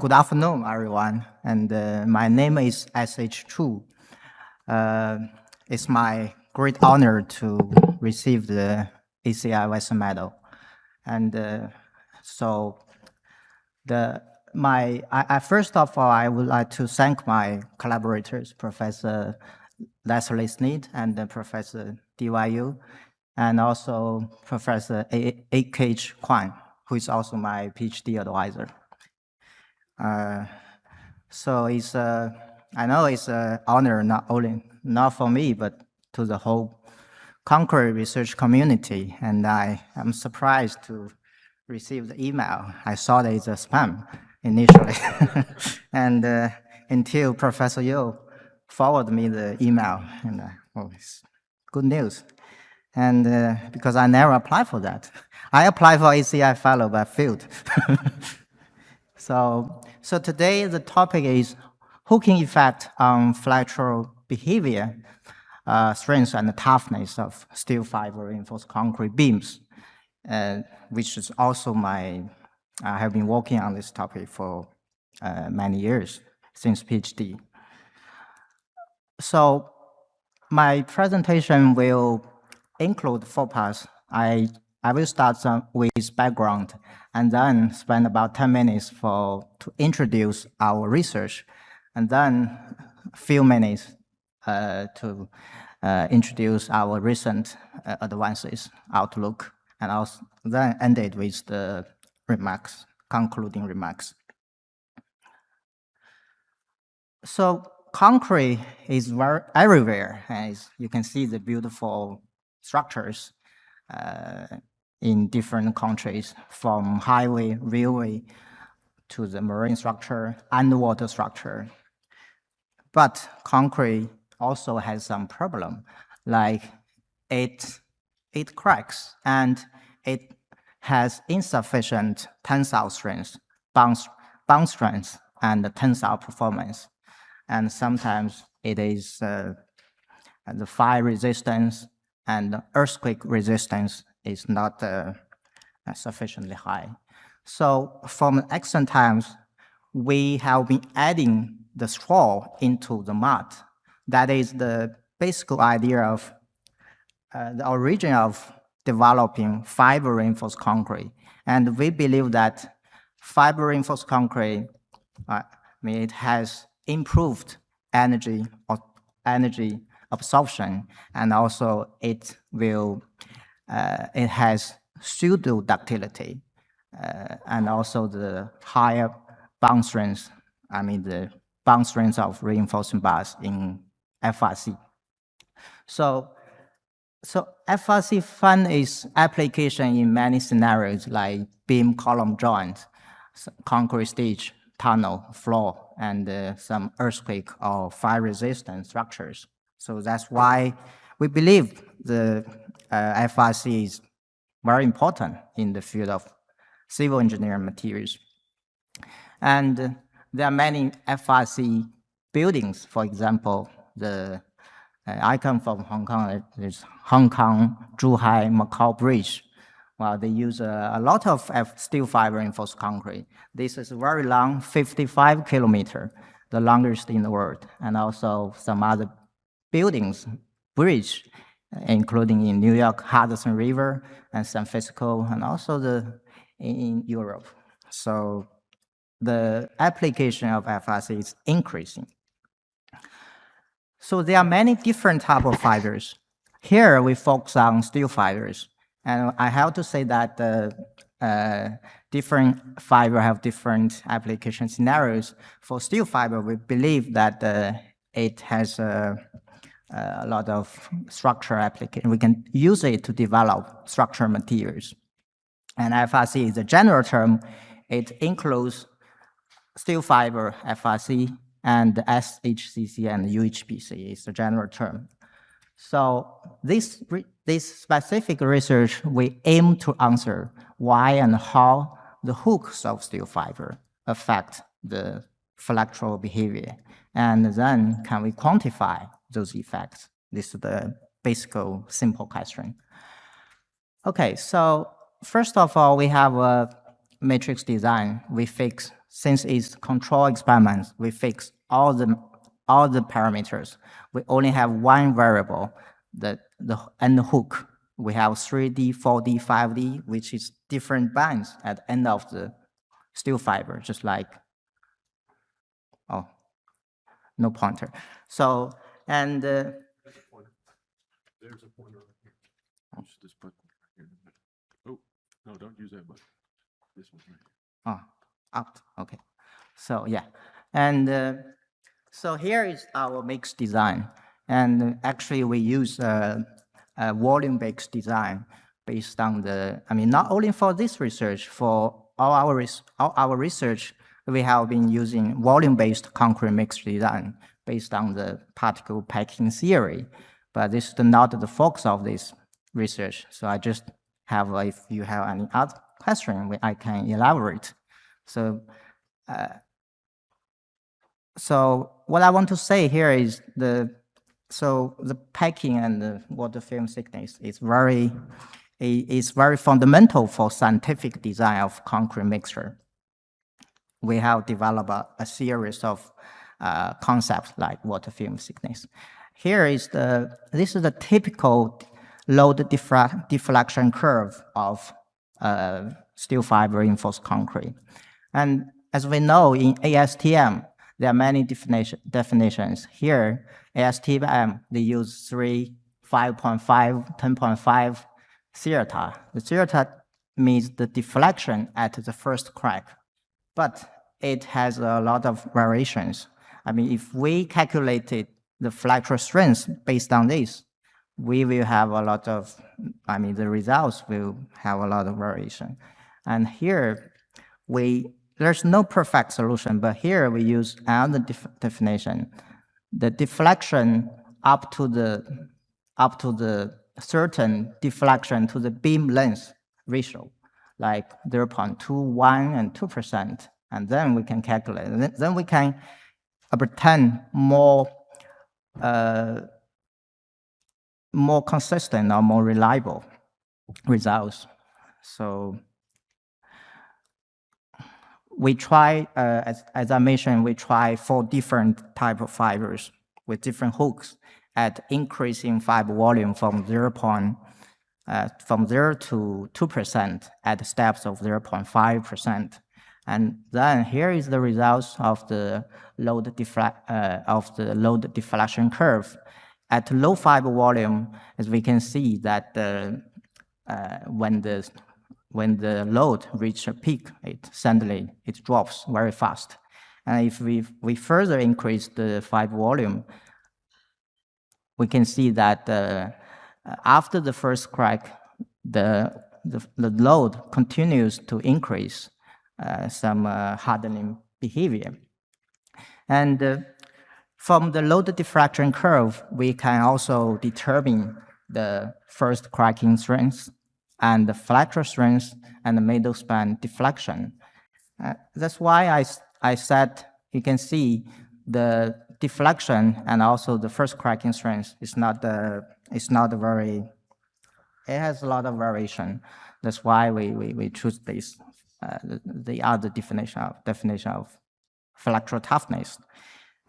Good afternoon, everyone. And my name is SH2. It's my great honor to receive the ACI Western Medal. And first of all, I would like to thank my collaborators, Professor Leslie Sneed and Professor DYU, and also Professor A.K. Kwan, who is also my PhD advisor. So I know it's an honor not for me, but to the whole Concrete research community. And I am surprised to receive the email. I saw that it's a spam initially, and until Professor Yu forwarded me the email, and it's good news. And because I never applied for that, I applied for ACI fellow but failed. So today the topic is hooking effect on flexural behavior, strength and toughness of steel fiber reinforced concrete beams, which is also I have been working on this topic for many years, since PhD. So my presentation will include 4 parts. I will start with background and then spend about 10 minutes to introduce our research, and then a few minutes to introduce our recent advances, outlook, and also then end it with the remarks, concluding remarks. So concrete is everywhere, as you can see the beautiful structures in different countries, from highway, railway, to the marine structure, underwater structure. But concrete also has some problem, like it cracks and it has insufficient tensile strength, bounce strength, and tensile performance. And sometimes it is the fire resistance and earthquake resistance is not sufficiently high. So from ancient times, we have been adding the straw into the mud. That is the basic idea of the origin of developing fiber reinforced concrete. And we believe that fiber reinforced concrete, it has improved energy absorption, and also it has pseudo ductility, and also the higher bond strength. The bond strength of reinforcing bars in FRC. So FRC finds its application in many scenarios, like beam column joint, concrete stage, tunnel, floor, and some earthquake or fire resistant structures. So that's why we believe the FRC is very important in the field of civil engineering materials. And there are many FRC buildings. For example, I come from Hong Kong. There's Hong Kong, Zhuhai, Macau Bridge. Well, they use a lot of steel fiber reinforced concrete. This is very long, 55 kilometers, the longest in the world. And also some other buildings, bridge, including in New York, Hudson River, and San Francisco, and also in Europe. So the application of FRC is increasing. So there are many different types of fibers. Here we focus on steel fibers. And I have to say that different fiber have different application scenarios. For steel fiber, we believe that it has a lot of structure application. We can use it to develop structural materials. And FRC is a general term. It includes steel fiber, FRC, and SHCC and UHPC is the general term. So this specific research, we aim to answer why and how the hooks of steel fiber affect the flexural behavior. And then can we quantify those effects? This is the basic simple question. Okay, so first of all, we have a matrix design. We fix since it's control experiments, we fix all the parameters. We only have one variable, the end hook. We have 3D, 4D, 5D, which is different bands at the end of the steel fiber, just like, oh, no pointer. So, and there's a pointer right here. Use this button right here. Oh, no, don't use that button. This one right here. Oh, up, okay. So yeah, and so here is our mix design. And actually we use a volume-based design based on the, I mean, not only for this research, for all our research, we have been using volume-based concrete mix design based on the particle packing theory. But this is not the focus of this research. So I just have, if you have any other question, I can elaborate. So, so what I want to say here is the packing and the water film thickness is very fundamental for scientific design of concrete mixture. We have developed a series of concepts like water film thickness. Here is this is the typical load deflection curve of steel fiber reinforced concrete. And as we know in ASTM, there are many definitions. Here, ASTM, they use 3, 5.5, 10.5 theta. The theta means the deflection at the first crack, but it has a lot of variations. I mean, if we calculated the flexural strength based on this, we will have a lot of, I mean, the results will have a lot of variation. And here, there's no perfect solution, but here we use another definition. The deflection up to the certain deflection to the beam length ratio, like 0.21 and 2%, and then we can calculate. And then we can obtain more consistent or more reliable results. So we try, as I mentioned, we try 4 different type of fibers with different hooks at increasing fiber volume from 0 to 2% at steps of 0.5%. And then here is the results of the load deflection curve. At low fiber volume, as we can see that when the load reaches a peak, suddenly it drops very fast. And if we further increase the fiber volume, we can see that after the first crack, the load continues to increase some hardening behavior. And from the load diffraction curve, we can also determine the first cracking strength and the flexural strength and the middle span deflection. That's why I said you can see the deflection and also the first cracking strength is not very, it has a lot of variation. That's why we choose this, the other definition of flexural toughness.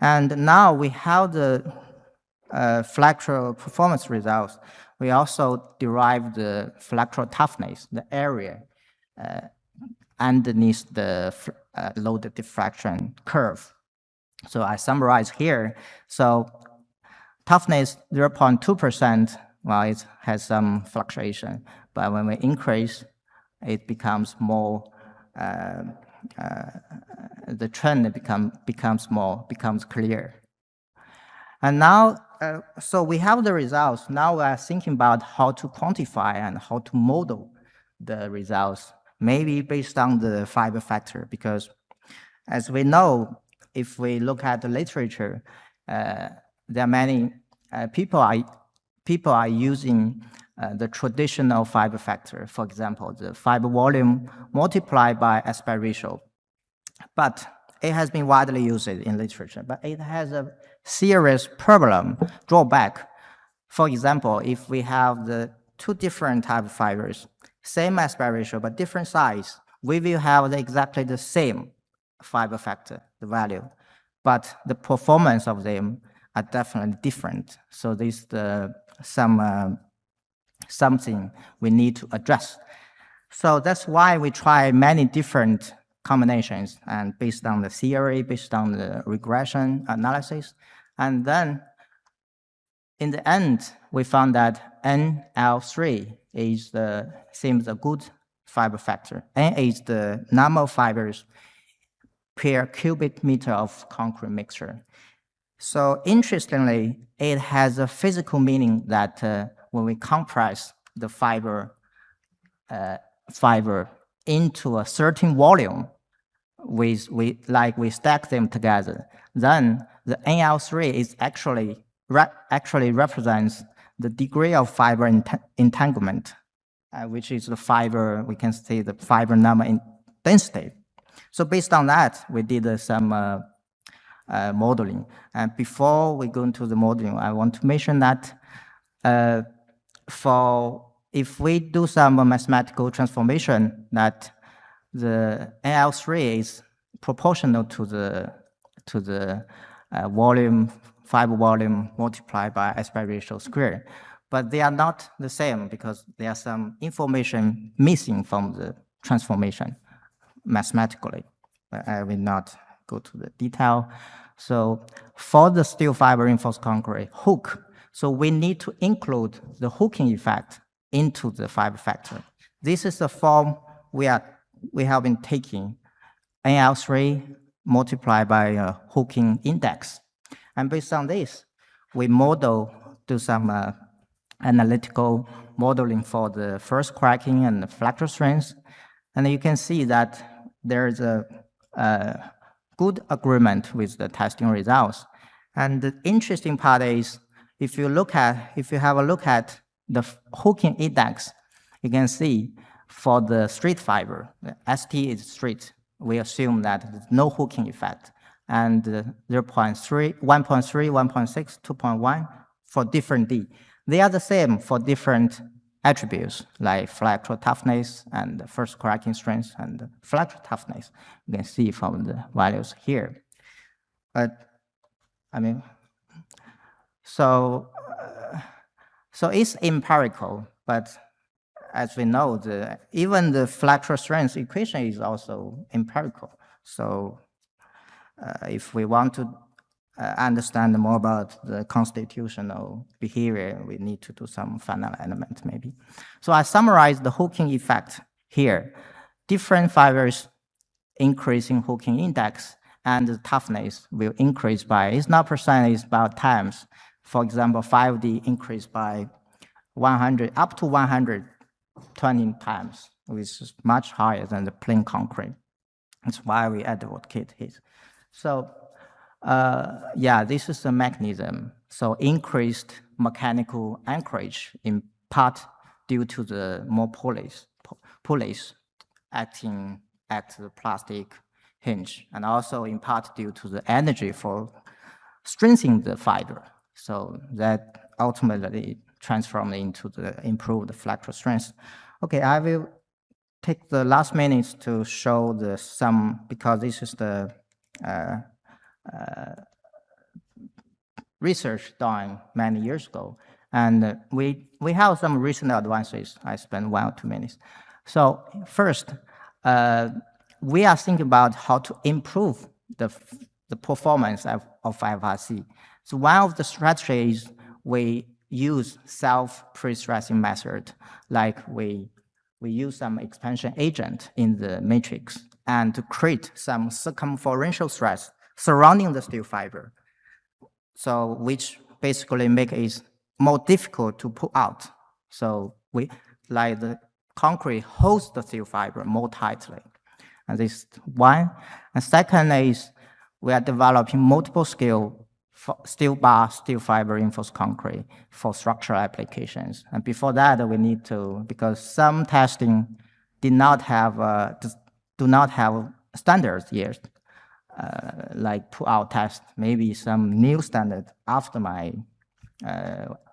And now we have the flexural performance results. We also derive the flexural toughness, the area underneath the load diffraction curve. So I summarize here. So toughness 0.2%, well, it has some fluctuation, but when we increase, it becomes more, the trend becomes clear. And now, so we have the results. Now we are thinking about how to quantify and how to model the results, maybe based on the fiber factor, because as we know, if we look at the literature, there are many people are using the traditional fiber factor, for example, the fiber volume multiplied by aspect ratio. But it has been widely used in literature, but it has a serious problem, drawback. For example, if we have the 2 different type of fibers, same aspect ratio, but different size, we will have exactly the same fiber factor, the value, but the performance of them are definitely different. So this is something we need to address. So that's why we try many different combinations, and based on the theory, based on the regression analysis. And then in the end, we found that NL3 seems a good fiber factor. N is the number of fibers per cubic meter of concrete mixture. So interestingly, it has a physical meaning that when we compress the fiber into a certain volume, we stack them together, then the NL3 is actually represents the degree of fiber entanglement, which is the fiber, we can say the fiber number in density. So based on that, we did some modeling. And before we go into the modeling, I want to mention that if we do some mathematical transformation, that the NL3 is proportional to the fiber volume multiplied by aspect ratio squared. But they are not the same because there are some information missing from the transformation mathematically. But I will not go to the detail. So for the steel fiber reinforced concrete hook, so we need to include the hooking effect into the fiber factor. This is the form we have been taking, NL3 multiplied by a hooking index. And based on this, we do some analytical modeling for the first cracking and the flexural strength. And you can see that there's a good agreement with the testing results. And the interesting part is, if you have a look at the hooking index, you can see for the straight fiber, the ST is straight, we assume that there's no hooking effect. And 0.3, 1.3, 1.6, 2.1 for different D. They are the same for different attributes like flexural toughness and first cracking strength and flexural toughness. You can see from the values here. But I mean, so it's empirical, but as we know, even the flexural strength equation is also empirical. So if we want to understand more about the constitutional behavior, we need to do some final element maybe. So I summarize the hooking effect here. Different fibers increasing hooking index, and the toughness will increase by, it's not percent, it's about times. For example, 5D increased by 100, up to 120 times, which is much higher than the plain concrete. That's why we advocate it. So yeah, this is the mechanism. So increased mechanical anchorage in part due to the more pulleys acting at the plastic hinge, and also in part due to the energy for strengthening the fiber. So that ultimately transformed into the improved flexural strength. Okay, I will take the last minutes to show because this is the research done many years ago. And we have some recent advances. I spent 1 or 2 minutes. So first, we are thinking about how to improve the performance of FRC. So one of the strategies we use self-pre-stressing method, like we use some expansion agent in the matrix and to create some circumferential stress surrounding the steel fiber. So which basically make it more difficult to pull out. So like the concrete holds the steel fiber more tightly. And this is one. And second is we are developing multiple scale steel bar, steel fiber reinforced concrete for structural applications. And before that, we need to, because some testing do not have standards yet, like pull-out test, maybe some new standard after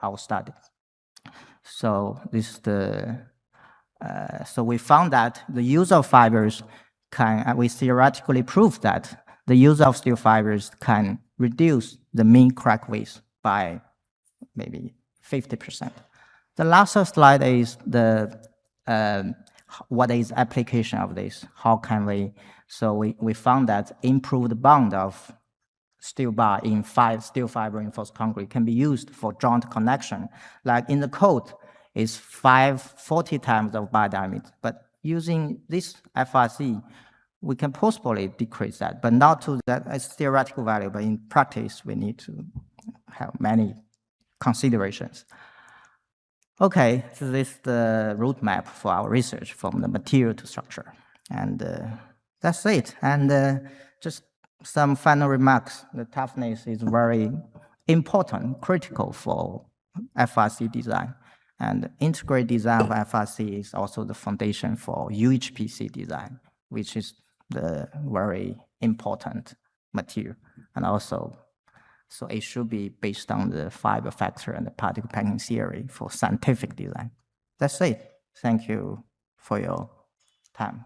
our study. So this is so we found that the use of fibers we theoretically prove that the use of steel fibers can reduce the mean crack width by maybe 50%. The last slide is what is application of this? How can we? So we found that improved bond of steel bar in steel fiber reinforced concrete can be used for joint connection. Like in the code, it's 40 times of bar diameter. But using this FRC, we can possibly decrease that, but not to that as theoretical value. But in practice, we need to have many considerations. Okay, so this is the roadmap for our research from the material to structure. And that's it. And just some final remarks. The toughness is very important, critical for FRC design. And integrated design of FRC is also the foundation for UHPC design, which is the very important material. And also, so it should be based on the fiber factor and the particle packing theory for scientific design. That's it. Thank you for your time.